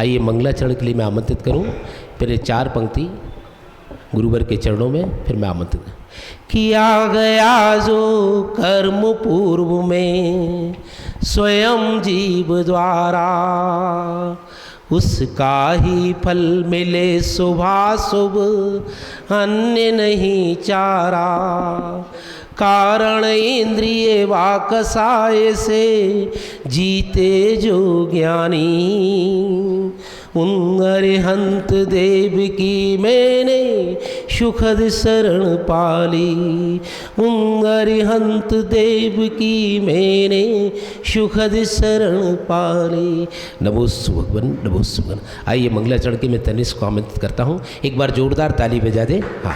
आइए मंगलाचरण के लिए मैं आमंत्रित करूं। पहले 4 पंक्ति गुरुवर के चरणों में, फिर मैं आमंत्रित। किया गया जो कर्म पूर्व में स्वयं जीव द्वारा, उसका ही फल मिले शुभाशुभ, अन्य नहीं चारा। कारण इंद्रिय वाकसाय से जीते जो ज्ञानी, उन अरिहंत देव की मैंने सुखद शरण पाली। उन अरिहंत देव की मैंने सुखद शरण पाली। नमो भगवन, नमो भगवन। आइए मंगलाचरण के मैं तनिष्क को आमंत्रित करता हूँ। एक बार जोरदार ताली बजा दे। हाँ।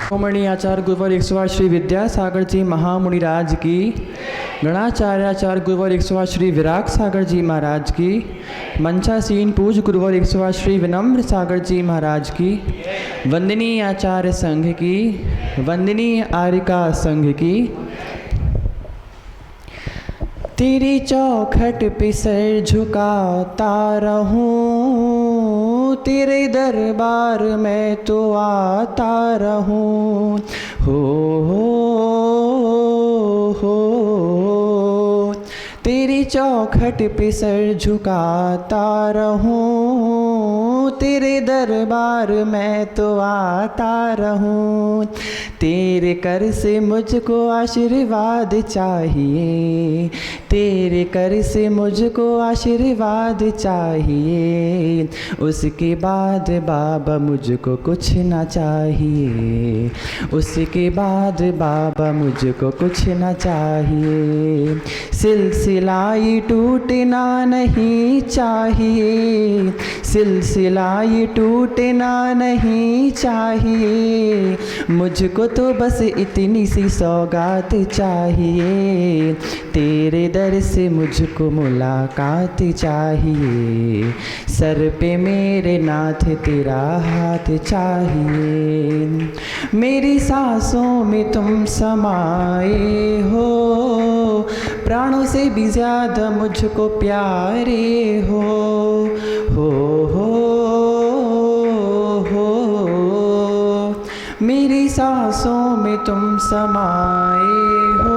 शिरोमणि आचार्य गुरुवर 108 श्री विद्यासागर जी महामुनिराज की, गणाचार्याचार्य गुरुवर 108 श्री विराग सागर जी महाराज की, मंचासीन पूज गुरुवर 108 श्री विनम्र सागर जी महाराज की, वंदनीय आचार्य संघ की, वंदनीय आर्यिका संघ की। तेरी चौखट पे सर झुकाता रहूं, तेरे दरबार में तो आता रहूं। हो तेरी चौखट पे सर झुकाता रहूं, तेरे दरबार में तो आता रहूं। तेरे कर से मुझको आशीर्वाद चाहिए, तेरे कर से मुझको आशीर्वाद चाहिए। उसके बाद बाबा मुझको कुछ ना चाहिए, उसके बाद बाबा मुझको कुछ ना चाहिए। सिलसिलाई टूटना नहीं चाहिए, सिलसिलाई टूटना नहीं चाहिए। मुझको तो बस इतनी सी सौगात चाहिए, तेरे दर से मुझको मुलाकात चाहिए। सर पे मेरे नाथ तेरा हाथ चाहिए, मेरी सांसों में तुम समाए हो। प्राणों से भी ज़्यादा मुझको प्यारे हो। मेरी सांसों में तुम समाए हो,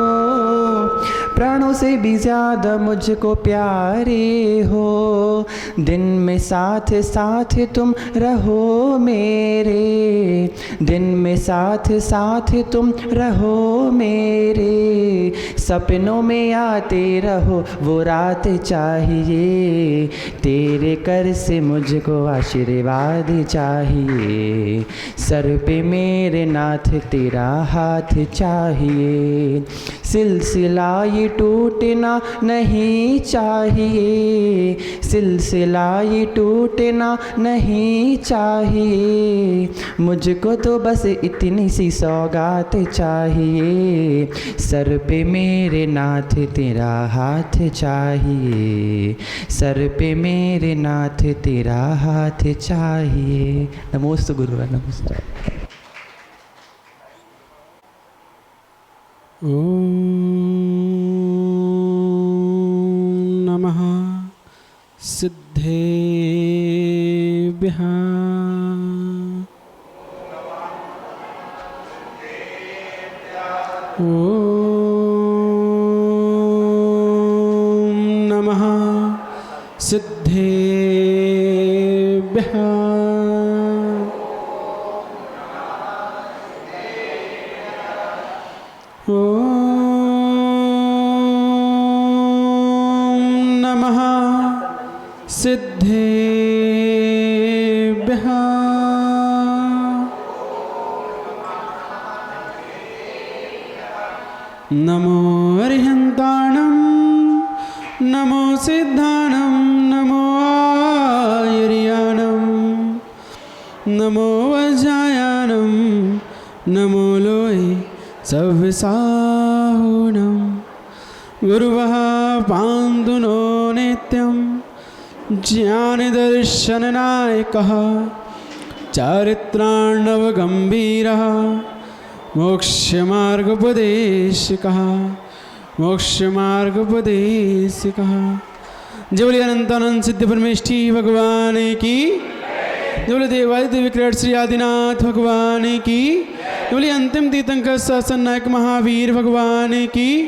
प्राणों से भी ज़्यादा मुझको प्यारे हो। दिन में साथ साथ तुम रहो मेरे, दिन में साथ साथ तुम रहो मेरे। सपनों में आते रहो वो रात चाहिए, तेरे कर से मुझको आशीर्वाद चाहिए। सर पे मेरे नाथ तेरा हाथ चाहिए, सिलसिला ये टूटना नहीं चाहिए, सिलसिला ये टूटना नहीं चाहिए। मुझको तो बस इतनी सी सौगात चाहिए, सर पे मेरे नाथ तेरा हाथ चाहिए, सर पे मेरे नाथ तेरा हाथ चाहिए। नमोस्तु गुरुवर, नमस्ते। नमः सिद्धेभ्यः। नमः सिद्धेभ्यः। नमः सिद्धेभ्यः। नमो अरिहन्ताणं, नमो सिद्धाणं, नमो आयर्याणं, नमो वज्रायाणं, नमो लोये सव्यसाहुणं। गुरुवः पान्तु नो नित्यं ज्ञानदर्शननायकः, चारित्रार्णवगम्भीरः, मोक्षमार्गोपदेशकः, मोक्षमार्गोपदेशकः। जय बोले अनंतानंद सिद्ध परमेष्ठी भगवान की, जय बोले देवादिदेव विकट श्री आदिनाथ भगवान की, जय बोले अंतिम तीर्थंकर शासन नायक महावीर भगवान की,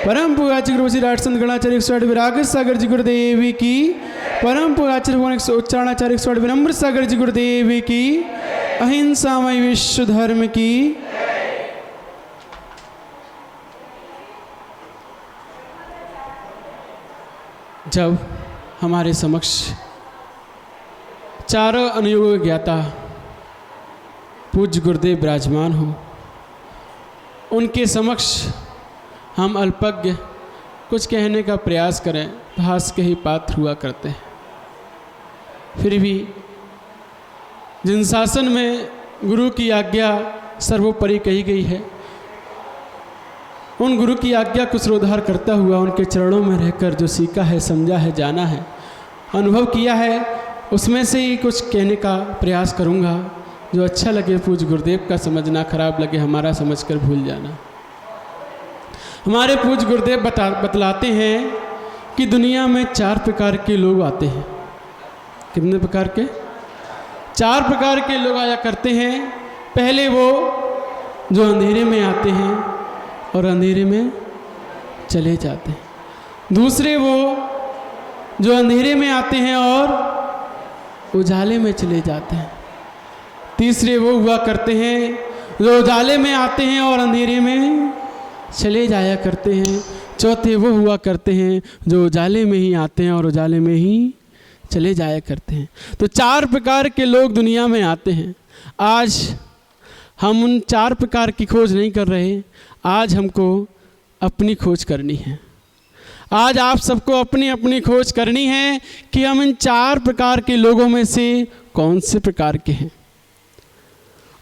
परम पूज्य गुरु श्री राजसंत गणाचार्य 108 विराग सागर जी गुरुदेव की, परम पूज्य भगवान उच्चारणाचार्य 108 विनम्र सागर जी गुरुदेव की, अहिंसामय विश्व धर्म की। जब हमारे समक्ष चारों अनुयोग ज्ञाता पूज्य गुरुदेव विराजमान हो, उनके समक्ष हम अल्पज्ञ कुछ कहने का प्रयास करें तो हास के ही पात्र हुआ करते हैं। फिर भी जिन शासन में गुरु की आज्ञा सर्वोपरि कही गई है, उन गुरु की आज्ञा को श्रोधार करता हुआ उनके चरणों में रहकर जो सीखा है, समझा है, जाना है, अनुभव किया है, उसमें से ही कुछ कहने का प्रयास करूँगा। जो अच्छा लगे पूज्य गुरुदेव का समझना, खराब लगे हमारा समझकर भूल जाना। हमारे पूज्य गुरुदेव बतलाते हैं कि दुनिया में 4 प्रकार के लोग आते हैं। कितने प्रकार के? 4 प्रकार के लोग आया करते हैं। पहले वो जो अंधेरे में आते हैं और अंधेरे में चले जाते हैं। दूसरे वो जो अंधेरे में आते हैं और उजाले में चले जाते हैं। तीसरे वो हुआ करते हैं जो उजाले में आते हैं और अंधेरे में चले जाया करते हैं। चौथे वो हुआ करते हैं जो उजाले में ही आते हैं और उजाले में ही चले जाया करते हैं। तो 4 प्रकार के लोग दुनिया में आते हैं। आज हम उन 4 प्रकार की खोज नहीं कर रहे, आज हमको अपनी खोज करनी है। आज आप सबको अपनी अपनी खोज करनी है कि हम इन 4 प्रकार के लोगों में से कौन से प्रकार के हैं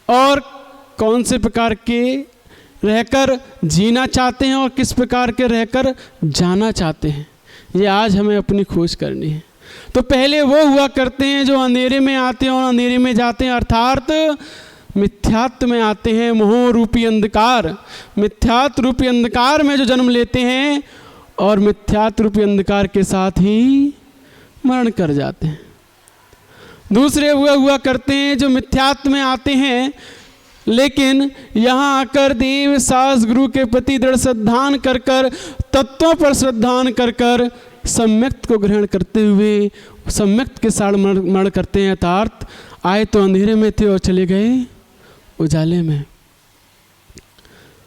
और कौन से प्रकार के रहकर जीना चाहते हैं और किस प्रकार के रहकर जाना चाहते हैं। ये आज हमें अपनी खोज करनी है। तो पहले वो हुआ करते हैं जो अंधेरे में आते हैं और अंधेरे में जाते हैं, अर्थात मिथ्यात्व में आते हैं। मोह रूपी अंधकार, मिथ्यात्व रूपी अंधकार में जो जन्म लेते हैं और मिथ्यात्व रूपी अंधकार के साथ ही मरण कर जाते हैं। दूसरे हुआ करते हैं जो मिथ्यात्व में आते हैं, लेकिन यहाँ आकर देव सास गुरु के प्रति दृढ़ श्रद्धान कर कर, तत्वों पर श्रद्धान कर कर, सम्यक्त को ग्रहण करते हुए सम्यक्त के साथ मरण करते हैं। अर्थात आए तो अंधेरे में थे और चले गए उजाले में।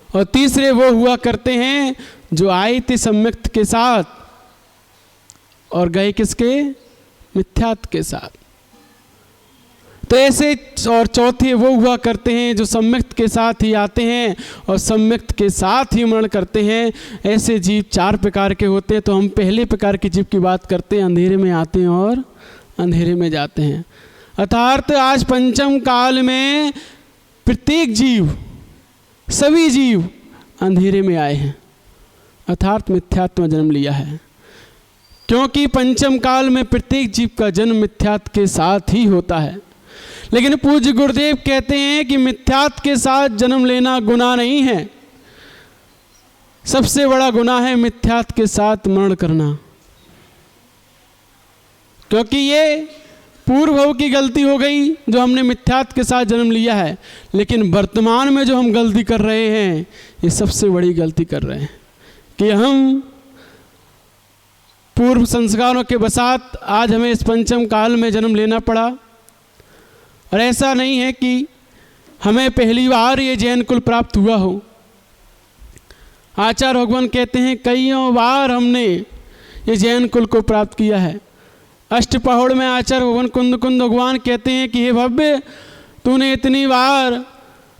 और तीसरे वो हुआ करते हैं जो आए थे सम्यक्त के साथ और गए किसके? मिथ्यात्व के साथ। तो ऐसे और चौथे वो हुआ करते हैं जो सम्यक्त के साथ ही आते हैं और सम्यक्त के साथ ही मरण करते हैं। ऐसे जीव 4 प्रकार के होते हैं। तो हम पहले प्रकार के जीव की बात करते हैं, अंधेरे में आते हैं और अंधेरे में जाते हैं। अर्थात आज पंचम काल में प्रत्येक जीव, सभी जीव अंधेरे में आए हैं, अर्थात मिथ्यात्व में जन्म लिया है। क्योंकि पंचम काल में प्रत्येक जीव का जन्म मिथ्यात्व के साथ ही होता है। लेकिन पूज्य गुरुदेव कहते हैं कि मिथ्यात्व के साथ जन्म लेना गुनाह नहीं है, सबसे बड़ा गुनाह है मिथ्यात्व के साथ मरण करना। क्योंकि ये पूर्व भव की गलती हो गई जो हमने मिथ्यात्व के साथ जन्म लिया है, लेकिन वर्तमान में जो हम गलती कर रहे हैं, ये सबसे बड़ी गलती कर रहे हैं कि हम पूर्व संस्कारों के बसात आज हमें इस पंचम काल में जन्म लेना पड़ा। और ऐसा नहीं है कि हमें पहली बार ये जैन कुल प्राप्त हुआ हो। आचार्य भगवान कहते हैं कईयों बार हमने ये जैन कुल को प्राप्त किया है। अष्टपहड़ में आचार्य भगवान कुंद भगवान कहते हैं कि हे भव्य, तूने इतनी बार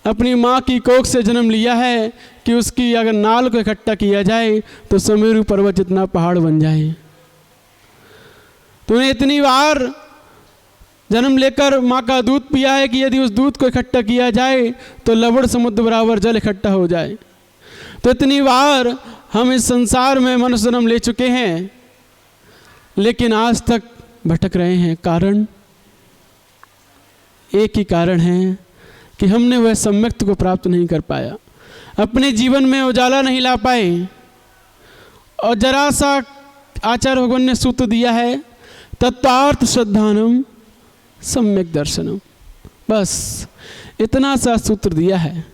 अपनी माँ की कोख से जन्म लिया है कि उसकी अगर नाल को इकट्ठा किया जाए तो सुमेरु पर्वत जितना पहाड़ बन जाए। तूने इतनी बार जन्म लेकर माँ का दूध पिया है कि यदि उस दूध को इकट्ठा किया जाए तो लवण समुद्र बराबर जल इकट्ठा हो जाए। तो इतनी बार हम इस संसार में मनुष्य जन्म ले चुके हैं, लेकिन आज तक भटक रहे हैं। कारण एक ही कारण है कि हमने वह सम्यक्त को प्राप्त नहीं कर पाया, अपने जीवन में उजाला नहीं ला पाए। और जरा सा आचार्य भगवान ने सूत्र दिया है, तत्वार्थ श्रद्धानम सम्यक दर्शनम। बस इतना सा सूत्र दिया है।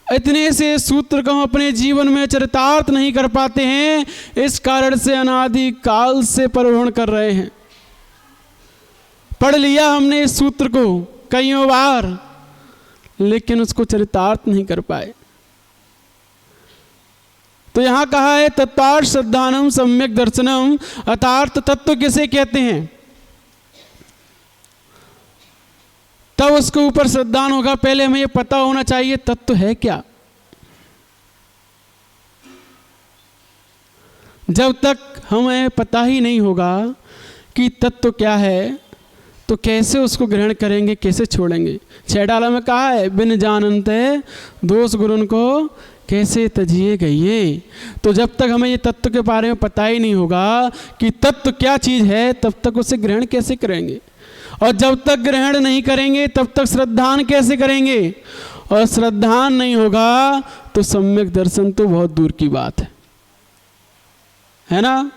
इतने से सूत्र को हम अपने जीवन में चरितार्थ नहीं कर पाते हैं, इस कारण से अनादि काल से परिभ्रमण कर रहे हैं। पढ़ लिया हमने इस सूत्र को कईयों बार, लेकिन उसको चरितार्थ नहीं कर पाए। तो यहां कहा है तत्वार्थ श्रद्धानम सम्यक दर्शनम, अर्थात तत्व किसे कहते हैं, तब उसके ऊपर श्रद्धान होगा। पहले हमें यह पता होना चाहिए तत्व है क्या। जब तक हमें पता ही नहीं होगा कि तत्व क्या है, तो कैसे उसको ग्रहण करेंगे, कैसे छोड़ेंगे। 6 डाला में कहा है, बिन जानते दोष गुरुन को कैसे तजिए गइए। तो जब तक हमें ये तत्व के बारे में पता ही नहीं होगा कि तत्व क्या चीज़ है, तब तक उसे ग्रहण कैसे करेंगे। और जब तक ग्रहण नहीं करेंगे तब तक श्रद्धान कैसे करेंगे। और श्रद्धान नहीं होगा तो सम्यक दर्शन तो बहुत दूर की बात है ना।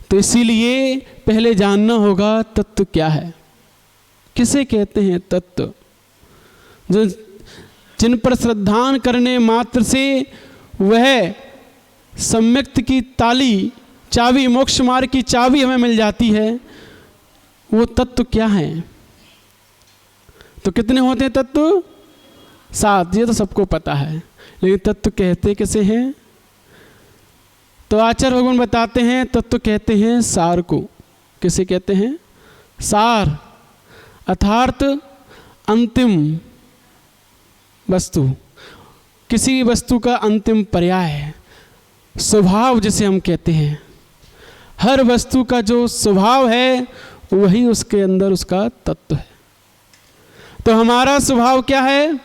तो इसीलिए पहले जानना होगा तत्व क्या है, किसे कहते हैं तत्व। जो जिन पर श्रद्धान करने मात्र से वह सम्यक्त की ताली, चाबी, मोक्ष मार्ग की चाबी हमें मिल जाती है, वो तत्व क्या है। तो कितने होते हैं तत्व? 7। ये तो सबको पता है, लेकिन तत्व कहते किसे हैं। तो आचार्य भगवान बताते हैं तत्व कहते हैं सार को। किसे कहते हैं? सार अर्थात अंतिम वस्तु, किसी वस्तु का अंतिम पर्याय है। स्वभाव जिसे हम कहते हैं, हर वस्तु का जो स्वभाव है वही उसके अंदर उसका तत्व है। तो हमारा स्वभाव क्या है?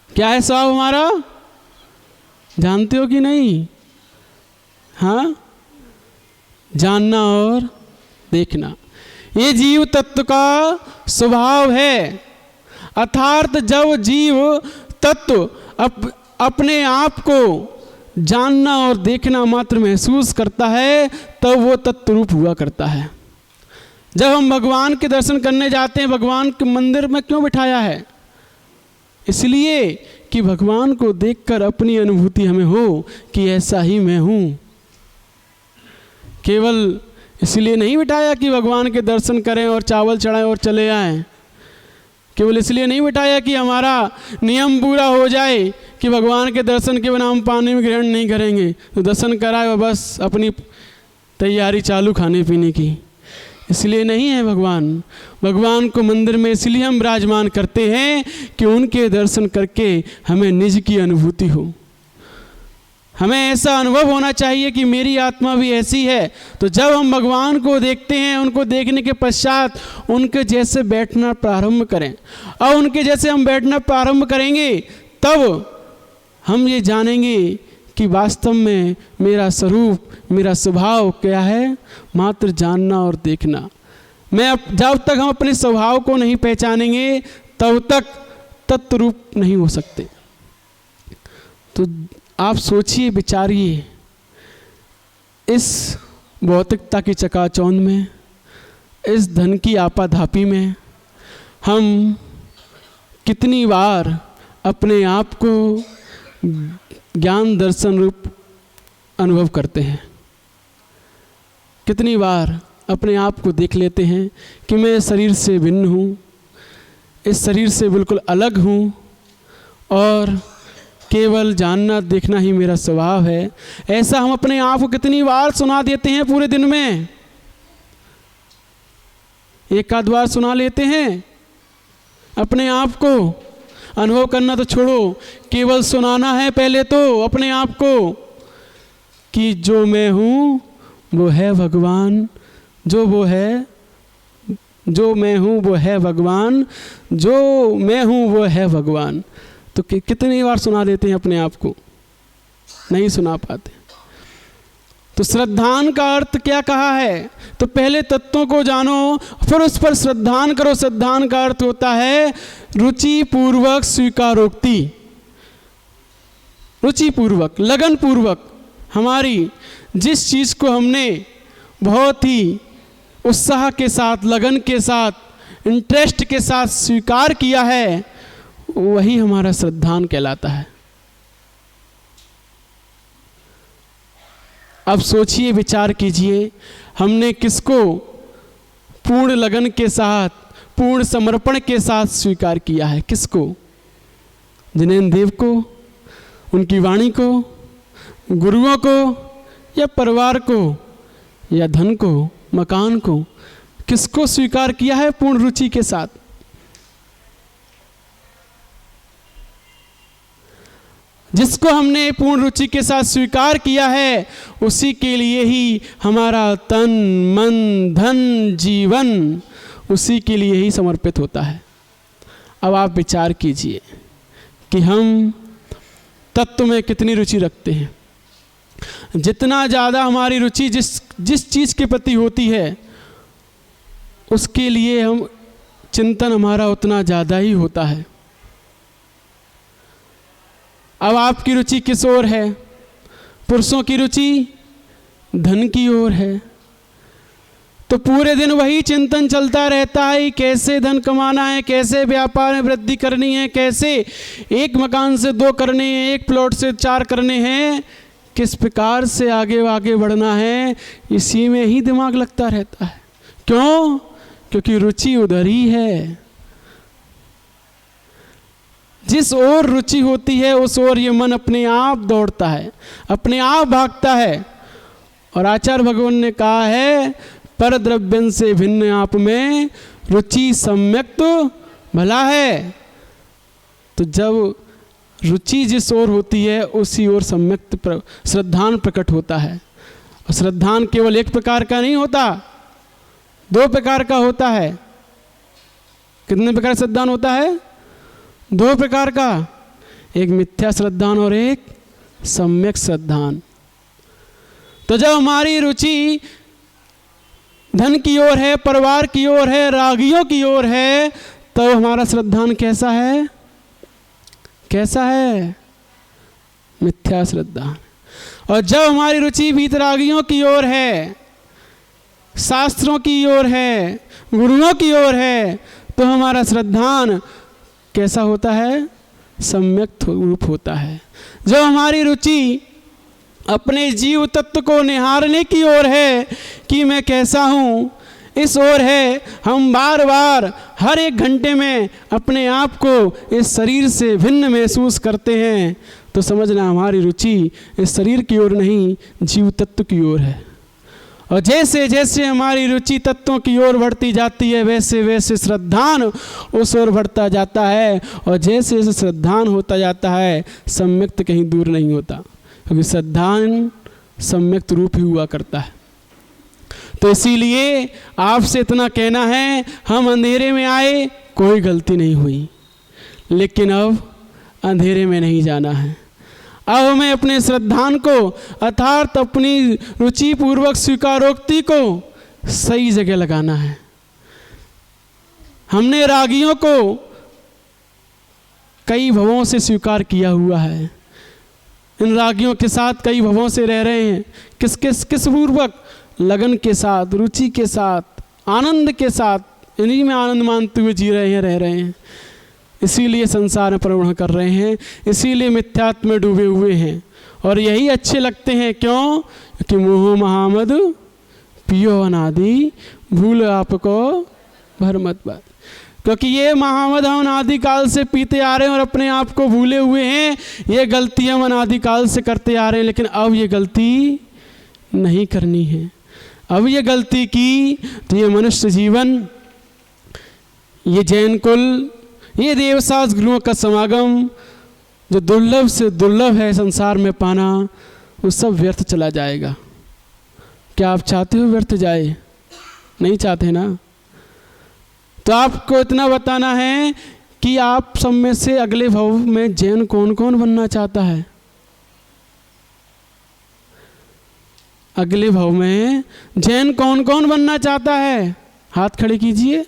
क्या है स्वभाव हमारा? जानते हो कि नहीं? हाँ, जानना और देखना, ये जीव तत्व का स्वभाव है। अर्थात जब जीव तत्व अपने आप को जानना और देखना मात्र महसूस करता है, तब वो तत्व रूप हुआ करता है। जब हम भगवान के दर्शन करने जाते हैं, भगवान के मंदिर में क्यों बिठाया है? इसलिए कि भगवान को देखकर अपनी अनुभूति हमें हो कि ऐसा ही मैं हूँ। केवल इसलिए नहीं बिठाया कि भगवान के दर्शन करें और चावल चढ़ाएं और चले आएं। केवल इसलिए नहीं बिठाया कि हमारा नियम पूरा हो जाए कि भगवान के दर्शन के बिना हम पानी में ग्रहण नहीं करेंगे। तो दर्शन कराए और बस अपनी तैयारी चालू खाने पीने की, इसलिए नहीं है। भगवान को मंदिर में इसलिए हम विराजमान करते हैं कि उनके दर्शन करके हमें निज की अनुभूति हो। हमें ऐसा अनुभव होना चाहिए कि मेरी आत्मा भी ऐसी है। तो जब हम भगवान को देखते हैं, उनको देखने के पश्चात उनके जैसे बैठना प्रारंभ करें, और उनके जैसे हम बैठना प्रारंभ करेंगे, तब हम ये जानेंगे कि वास्तव में मेरा स्वरूप, मेरा स्वभाव क्या है। मात्र जानना और देखना। जब तक हम अपने स्वभाव को नहीं पहचानेंगे, तब तक तत्व रूप नहीं हो सकते। तो आप सोचिए, विचारिए, इस भौतिकता की चकाचौंध में, इस धन की आपाधापी में हम कितनी बार अपने आप को ज्ञान दर्शन रूप अनुभव करते हैं। कितनी बार अपने आप को देख लेते हैं कि मैं शरीर से भिन्न हूँ, इस शरीर से बिल्कुल अलग हूँ, और केवल जानना देखना ही मेरा स्वभाव है। ऐसा हम अपने आप को कितनी बार सुना देते हैं पूरे दिन में? एक आध बार सुना लेते हैं अपने आप को। अनुभव करना तो छोड़ो, केवल सुनाना है पहले तो अपने आप को कि जो मैं हूँ वो है भगवान, जो मैं हूँ वो है भगवान, जो मैं हूँ वो है भगवान। तो कितनी बार सुना देते हैं अपने आप को? नहीं सुना पाते। तो श्रद्धान का अर्थ क्या कहा है? तो पहले तत्वों को जानो, फिर उस पर श्रद्धान करो। श्रद्धान का अर्थ होता है रुचि पूर्वक स्वीकारोक्ति। रुचि पूर्वक, लगन पूर्वक हमारी जिस चीज़ को हमने बहुत ही उत्साह के साथ, लगन के साथ, इंटरेस्ट के साथ स्वीकार किया है, वही हमारा श्रद्धान कहलाता है। अब सोचिए, विचार कीजिए, हमने किसको पूर्ण लगन के साथ, पूर्ण समर्पण के साथ स्वीकार किया है? किसको? जिनेन्द्र देव को, उनकी वाणी को, गुरुओं को, या परिवार को, या धन को, मकान को? किसको स्वीकार किया है पूर्ण रुचि के साथ? जिसको हमने पूर्ण रुचि के साथ स्वीकार किया है, उसी के लिए ही हमारा तन, मन, धन, जीवन उसी के लिए ही समर्पित होता है। अब आप विचार कीजिए कि हम तत्व में कितनी रुचि रखते हैं। जितना ज़्यादा हमारी रुचि जिस चीज़ के प्रति होती है, उसके लिए हम चिंतन हमारा उतना ज़्यादा ही होता है। अब आपकी रुचि किस ओर है? पुरुषों की रुचि धन की ओर है, तो पूरे दिन वही चिंतन चलता रहता है, कैसे धन कमाना है, कैसे व्यापार में वृद्धि करनी है, कैसे एक मकान से 2 करने हैं, एक प्लॉट से 4 करने हैं, किस प्रकार से आगे आगे बढ़ना है, इसी में ही दिमाग लगता रहता है। क्यों? क्योंकि रुचि उधर ही है। जिस ओर रुचि होती है उस ओर ये मन अपने आप दौड़ता है, अपने आप भागता है। और आचार्य भगवान ने कहा है, पर द्रव्यन से भिन्न आप में रुचि सम्यक तो भला है। तो जब रुचि जिस ओर होती है उसी ओर सम्यक श्रद्धान प्रकट होता है। और श्रद्धान केवल एक प्रकार का नहीं होता, 2 प्रकार का होता है। कितने प्रकार का श्रद्धान होता है? 2 प्रकार का, एक मिथ्या श्रद्धान और एक सम्यक श्रद्धान। तो जब हमारी रुचि धन की ओर है, परिवार की ओर है, रागियों की ओर है, तो हमारा श्रद्धान कैसा है? कैसा है? मिथ्या श्रद्धान। और जब हमारी रुचि वीतरागियों की ओर है, शास्त्रों की ओर है, गुरुओं की ओर है, तो हमारा श्रद्धान कैसा होता है? सम्यक रूप होता है। जब हमारी रुचि अपने जीव तत्व को निहारने की ओर है कि मैं कैसा हूँ, इस ओर है, हम बार बार हर एक घंटे में अपने आप को इस शरीर से भिन्न महसूस करते हैं, तो समझना हमारी रुचि इस शरीर की ओर नहीं, जीव तत्व की ओर है। और जैसे जैसे हमारी रुचि तत्वों की ओर बढ़ती जाती है, वैसे वैसे श्रद्धान उस ओर बढ़ता जाता है। और जैसे जैसे श्रद्धान होता जाता है, सम्यक्त कहीं दूर नहीं होता, क्योंकि श्रद्धान सम्यक्त रूप ही हुआ करता है। तो इसीलिए आपसे इतना कहना है, हम अंधेरे में आए, कोई गलती नहीं हुई, लेकिन अब अंधेरे में नहीं जाना है। अब हमें अपने श्रद्धान को अर्थात अपनी रुचि पूर्वक स्वीकारोक्ति को सही जगह लगाना है। हमने रागियों को कई भवों से स्वीकार किया हुआ है, इन रागियों के साथ कई भवों से रह रहे हैं। किस पूर्वक? लगन के साथ, रुचि के साथ, आनंद के साथ, इन्हीं में आनंद मानते हुए जी रहे हैं, रह रहे हैं। इसीलिए संसार में प्रवण कर रहे हैं, इसीलिए मिथ्यात्व में डूबे हुए हैं। और यही अच्छे लगते हैं। क्यों? कि मोह महामद पियो अनादि, भूल आपको भर मत बात। क्योंकि ये महामद हम अनादि काल से पीते आ रहे हैं और अपने आप को भूले हुए हैं। ये गलती हम अनादि काल से करते आ रहे हैं, लेकिन अब ये गलती नहीं करनी है। अब ये गलती की तो ये मनुष्य जीवन, ये जैन कुल, ये देवशास्त्र गुरुओं का समागम जो दुर्लभ से दुर्लभ है संसार में पाना, वो सब व्यर्थ चला जाएगा। क्या आप चाहते हो व्यर्थ जाए? नहीं चाहते ना? तो आपको इतना बताना है कि आप सब में से अगले भव में जैन कौन कौन बनना चाहता है? अगले भव में जैन कौन कौन बनना चाहता है? हाथ खड़े कीजिए।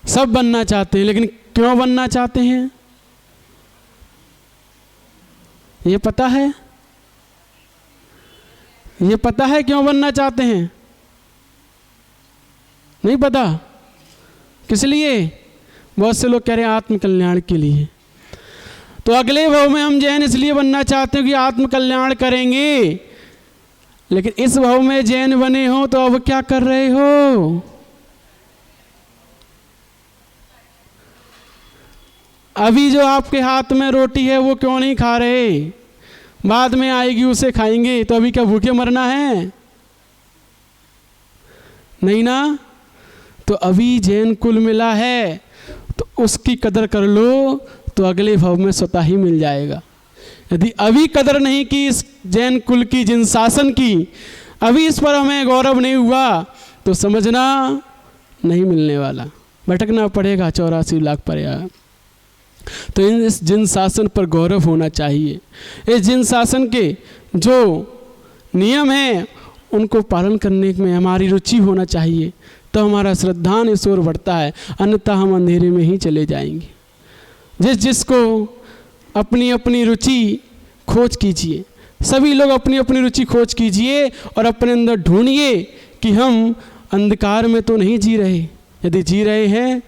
सब बनना चाहते हैं, लेकिन क्यों बनना चाहते हैं ये पता है? ये पता है क्यों बनना चाहते हैं? नहीं पता? किस लिए? बहुत से लोग कह रहे हैं आत्म कल्याण के लिए। तो अगले भाव में हम जैन इसलिए बनना चाहते हैं कि आत्म कल्याण करेंगे, लेकिन इस भाव में जैन बने हो तो अब क्या कर रहे हो? अभी जो आपके हाथ में रोटी है वो क्यों नहीं खा रहे? बाद में आएगी उसे खाएंगे, तो अभी क्या भूखे मरना है? नहीं ना? तो अभी जैन कुल मिला है तो उसकी कदर कर लो, तो अगले भाव में स्वतः ही मिल जाएगा। यदि अभी कदर नहीं की इस जैन कुल की, जिन शासन की, अभी इस पर हमें गौरव नहीं हुआ, तो समझना नहीं मिलने वाला, भटकना पड़ेगा 84 लाख पर्याय। तो इस जिन शासन पर गौरव होना चाहिए। इस जिन शासन के जो नियम हैं उनको पालन करने में हमारी रुचि होना चाहिए, तो हमारा श्रद्धान इस ओर बढ़ता है, अन्यथा हम अंधेरे में ही चले जाएंगे। जिसको अपनी अपनी रुचि खोज कीजिए, सभी लोग अपनी अपनी रुचि खोज कीजिए और अपने अंदर ढूंढिए कि हम अंधकार में तो नहीं जी रहे। यदि जी रहे हैं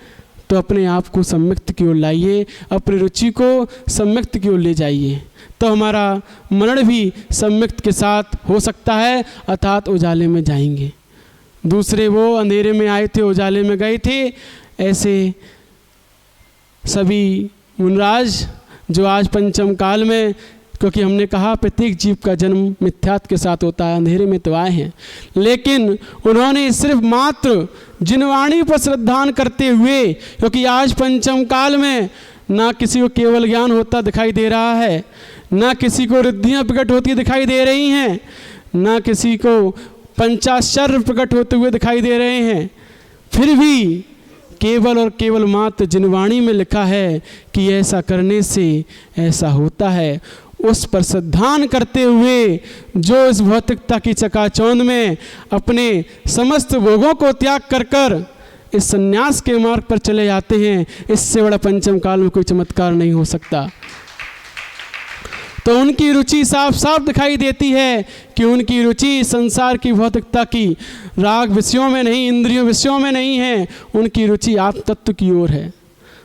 तो अपने आप को सम्यक्त की ओर लाइए, अपनी रुचि को सम्यक्त की ओर ले जाइए, तो हमारा मरण भी सम्यक्त के साथ हो सकता है, अर्थात उजाले में जाएंगे। दूसरे वो अंधेरे में आए थे, उजाले में गए थे, ऐसे सभी मुनराज जो आज पंचम काल में, क्योंकि हमने कहा प्रत्येक जीव का जन्म मिथ्यात्व के साथ होता है, अंधेरे में तो आए हैं, लेकिन उन्होंने सिर्फ मात्र जिनवाणी पर श्रद्धान करते हुए, क्योंकि आज पंचम काल में ना किसी को केवल ज्ञान होता दिखाई दे रहा है, ना किसी को रिद्धियाँ प्रकट होती दिखाई दे रही हैं, ना किसी को पंचाश्चर्य प्रकट होते हुए दिखाई दे रहे हैं, फिर भी केवल और केवल मात्र जिनवाणी में लिखा है कि ऐसा करने से ऐसा होता है। उस पर श्रद्धान करते हुए जो इस भौतिकता की चकाचौंध में अपने समस्त भोगों को त्याग कर कर इस संन्यास के मार्ग पर चले जाते हैं, इससे बड़ा पंचम काल में कोई चमत्कार नहीं हो सकता। तो उनकी रुचि साफ साफ दिखाई देती है कि उनकी रुचि संसार की भौतिकता की राग विषयों में नहीं, इंद्रियों विषयों में नहीं है, उनकी रुचि आत्म तत्व की ओर है।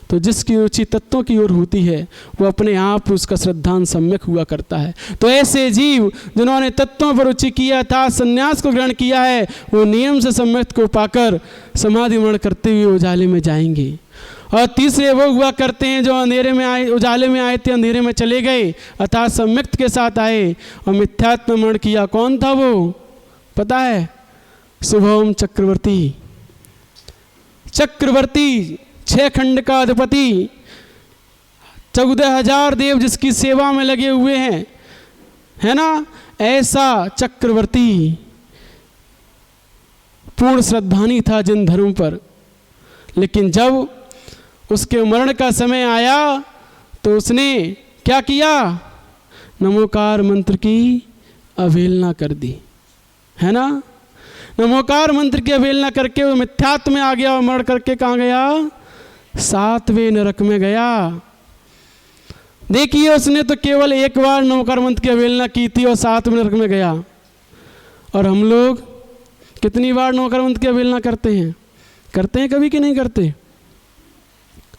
तो जिसकी रुचि तत्वों की ओर होती है वो अपने आप उसका श्रद्धान सम्यक हुआ करता है। तो ऐसे जीव जिन्होंने तत्वों पर रुचि किया था, संन्यास को ग्रहण किया है, वो नियम से सम्यक को पाकर समाधि मरण करते हुए उजाले में जाएंगे। और तीसरे वो हुआ करते हैं जो अंधेरे में आए, उजाले में आए थे, अंधेरे में चले गए, अर्थात सम्यक्त के साथ आए और मिथ्यात्व मरण किया। कौन था वो? पता है? शुभम चक्रवर्ती। चक्रवर्ती 6 खंड का अधिपति, 14,000 देव जिसकी सेवा में लगे हुए हैं, है ना? ऐसा चक्रवर्ती पूर्ण श्रद्धानी था जिन धर्म पर, लेकिन जब उसके मरण का समय आया तो उसने क्या किया? नमोकार मंत्र की अवहेलना कर दी, है ना? नमोकार मंत्र की अवहेलना करके वो मिथ्यात्व में आ गया और मरण करके कहाँ गया? 7वें नरक में गया। देखिए, उसने तो केवल एक बार नमोकार मंत्र की अवहेलना की थी और 7वें नरक में गया। और हम लोग कितनी बार नमोकार मंत्र की अवहेलना करते हैं? करते हैं कभी कि नहीं करते?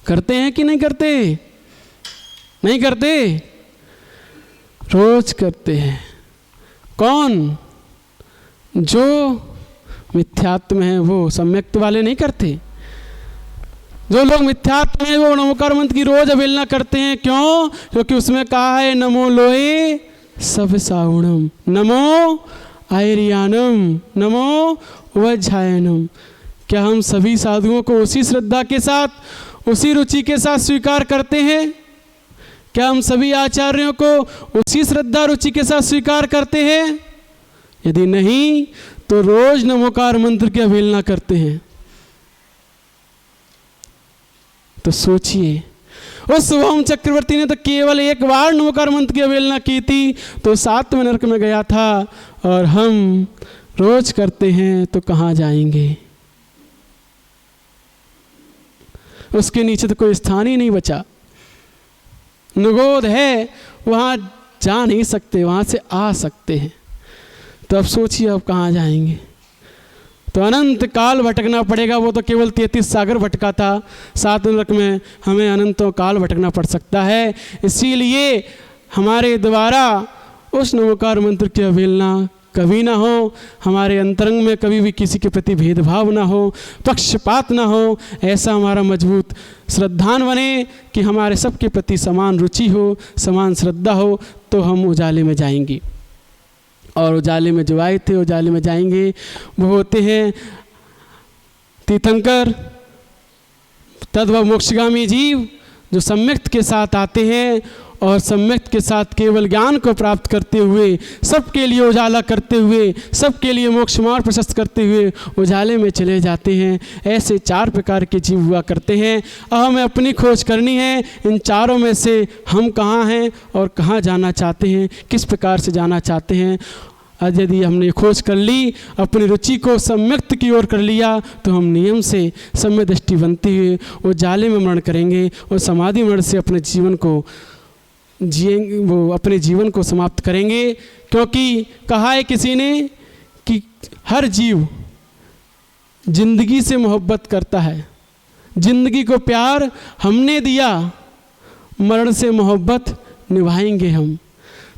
करते हैं कि नहीं करते? नहीं करते? रोज करते हैं। कौन? जो मिथ्यात्व में है वो, सम्यक्त वाले नहीं करते। जो लोग मिथ्यात्व में वो नमोकार मंत्र की रोज अवहेलना करते हैं। क्यों? क्योंकि उसमें कहा है नमो लोए सब सावणम, नमो आयरियानम, नमो वज्जायनम। क्या हम सभी साधुओं को उसी श्रद्धा के साथ, उसी रुचि के साथ स्वीकार करते हैं? क्या हम सभी आचार्यों को उसी श्रद्धा रुचि के साथ स्वीकार करते हैं? यदि नहीं तो रोज नमोकार मंत्र की अवहेलना करते हैं। तो सोचिए, उस शुभम चक्रवर्ती ने तो केवल एक बार नमोकार मंत्र की अवहेलना की थी तो 7वें नरक में गया था, और हम रोज करते हैं तो कहाँ जाएंगे? उसके नीचे तो कोई स्थान ही नहीं बचा। निगोद है, वहाँ जा नहीं सकते, वहाँ से आ सकते हैं। तो अब सोचिए अब कहाँ जाएंगे। तो अनंत काल भटकना पड़ेगा। वो तो केवल 33 सागर भटका था, 7 नरक में हमें अनंतों काल भटकना पड़ सकता है। इसीलिए हमारे द्वारा उस नमोकार मंत्र की अवहेलना कभी ना हो, हमारे अंतरंग में कभी भी किसी के प्रति भेदभाव ना हो, पक्षपात ना हो। ऐसा हमारा मजबूत श्रद्धान बने कि हमारे सबके प्रति समान रुचि हो, समान श्रद्धा हो, तो हम उजाले में जाएंगे। और उजाले में जो आए थे उजाले में जाएंगे। वो होते हैं तीर्थंकर, तद्भव मोक्षगामी जीव, जो सम्यक्त के साथ आते हैं और सम्यक्त के साथ केवल ज्ञान को प्राप्त करते हुए, सबके लिए उजाला करते हुए, सबके लिए मोक्ष मार्ग प्रशस्त करते हुए उजाले में चले जाते हैं। ऐसे 4 प्रकार के जीव हुआ करते हैं। अब हमें अपनी खोज करनी है, इन चारों में से हम कहाँ हैं और कहाँ जाना चाहते हैं, किस प्रकार से जाना चाहते हैं। आज यदि हमने खोज कर ली, अपनी रुचि को सम्यक्त की ओर कर लिया, तो हम नियम से सम्य दृष्टि बनते हुए उजाले में मरण करेंगे और समाधि मरण से अपने जीवन को जिएंगे, वो अपने जीवन को समाप्त करेंगे। क्योंकि कहा है किसी ने कि हर जीव जिंदगी से मोहब्बत करता है, जिंदगी को प्यार हमने दिया, मरण से मोहब्बत निभाएंगे हम।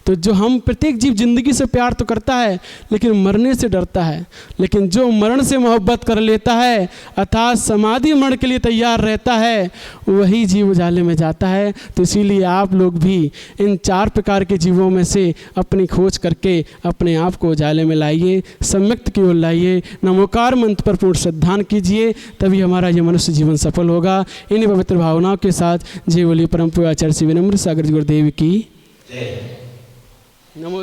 तो जो हम प्रत्येक जीव जिंदगी से प्यार तो करता है लेकिन मरने से डरता है, लेकिन जो मरण से मोहब्बत कर लेता है अर्थात समाधि मरण के लिए तैयार रहता है, वही जीव उजाले में जाता है। तो इसीलिए आप लोग भी इन 4 प्रकार के जीवों में से अपनी खोज करके अपने आप को उजाले में लाइए, सम्यक्त की ओर लाइए, नमोकार मंत्र पर पूर्ण श्रद्धान कीजिए, तभी हमारा ये मनुष्य जीवन सफल होगा। इन्हीं पवित्र भावनाओं के साथ जय बोलिए परम पूज्य आचार्य श्री विनम्र सागर गुरुदेव की नमो।